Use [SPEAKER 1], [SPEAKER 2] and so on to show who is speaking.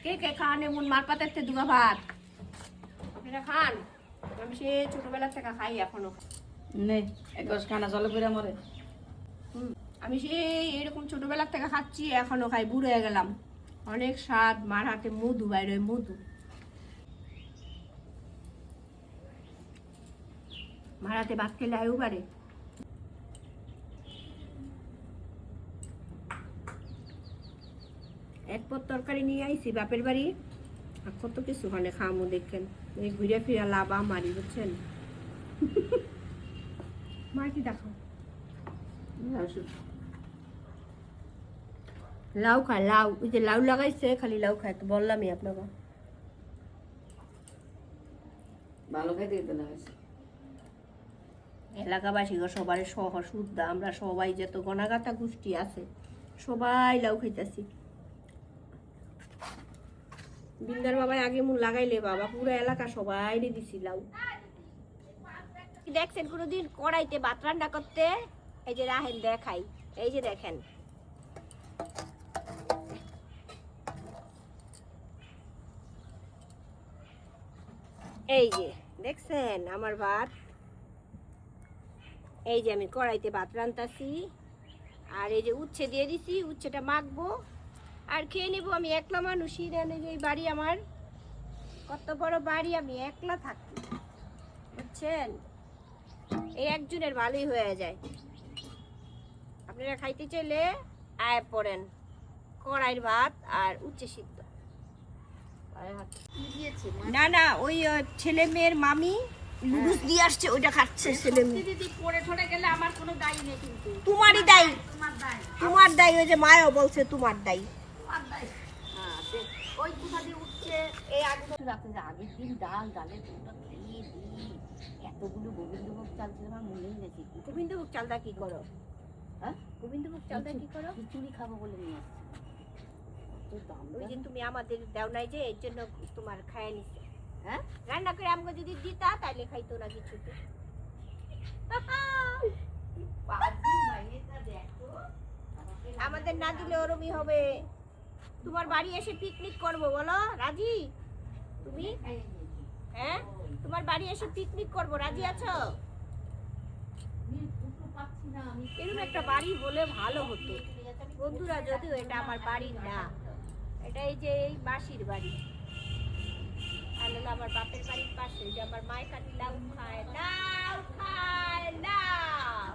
[SPEAKER 1] কে কে খান এমন মার পাতাতে দুগা ভাত? আপনারা খান? আমি সে ছোটবেলা থেকে খাই এখনো।
[SPEAKER 2] নে একস খানা চলে পুরা মরে।
[SPEAKER 1] আমি সে এরকম ছোটবেলা থেকে খাচ্ছি, এখনো খাই, বুড়ো হয়ে গেলাম। অনেক স্বাদ, মার হাতে মধু বাইরে, মধু। মার হাতে ভাত খেলে আয়ু বাড়ে। এক পদ তরকারি নিয়ে আইছি বাপের বাড়ি, আর কত কিছু ওখানে খামো দেখেন। এই ঘুরে ফিরে লাভ আমারই, বুঝছেন? মার কি দেখো, লাউ খায়, লাউ, ওই যে লাউ লাগাইছে, খালি লাউ খায়। তো বললামই আপনাকে,
[SPEAKER 2] ভালো খাইতে দিতে না হয়েছে।
[SPEAKER 1] এলাকাবাসী সবার সহ শুদ্ধ, আমরা সবাই যত গণাগাতা গোষ্ঠী আছে সবাই লাউ খাইতেছি। বিন্দার বাবাই আগে মুখ লাগাইলে বাবা পুরো এলাকা সবাই দিছি লাউ। দেখছেন কোনোদিন কড়াইতে ভাত রান্না করতে? এই যে রাহেন দেখাই, এই যে দেখেন, এই যে দেখছেন আমার ভাত। এই যে আমি কড়াইতে ভাত রান্তাছি, আর এই যে উচ্ছে দিয়ে দিছি, উচ্ছেটা মাখবো আর খেয়ে নেবো। আমি একলা মানুষই, এই বাড়ি আমার কত বড় বাড়ি, আমি একলা থাকি, বুঝছেন? এই একজনের ভালোই হয়ে যায়। আপনারা খাইতে চাইলে আয় পড়েন, কড়াইয়ের ভাত আর উচ্ছে সিদ্ধ। না না, ওই ছেলে মেয়ের মামি লুডুস দিয়ে আসছে, ওইটা খাচ্ছে ছেলে মেয়ে।
[SPEAKER 2] দিদি পড়ে ঠড়ে গেলে আমার কোনো দায়ী নেই কিন্তু।
[SPEAKER 1] তোমারই দায়ী,
[SPEAKER 2] তোমার দায়।
[SPEAKER 1] তোমার দায়ী। ওই যে মায়ও বলছে তোমার দায়ী।
[SPEAKER 2] তোমার দায়। হ্যাঁ, ওই কোথা দিয়ে উঠছে এই আগে রাতে যে আগের দিন ডালের দুটো খেয়ে দিই, এতগুলো গোবিন্দভোগ চাল ছিল আমার মনেই গেছে।
[SPEAKER 1] গোবিন্দভোগ চালটা কি করো?
[SPEAKER 2] হ্যাঁ,
[SPEAKER 1] গোবিন্দভোগ চালটা কি করো?
[SPEAKER 2] খিচুড়ি খাবো বলে নিয়ে আসছে।
[SPEAKER 1] ওই দিন তুমি আমাদের দেও নাই যে, এর জন্য তোমার খায় নিছে।
[SPEAKER 2] হ্যাঁ,
[SPEAKER 1] রান্না করে আমাকে যদি দিতা তাহলে খাইতো না কিছুতে। আমাদের না দিলে ওরমই হবে। তোমার বাড়ি এসে পিকনিক করব, বলো রাজি? তুমি হ্যাঁ, তোমার বাড়ি এসে পিকনিক করব, রাজি আছো? এরকম একটা বাড়ি হলে ভালো হতো বন্ধুরা, যদিও এটা আমার বাড়ি না, এটা এই যে এই মাসির বাড়ি। আর হলো আমার বাপের বাড়ির পাশে, যে আমার মায়ের কাছে লাউ খায়, লাউ খায়, লাউ।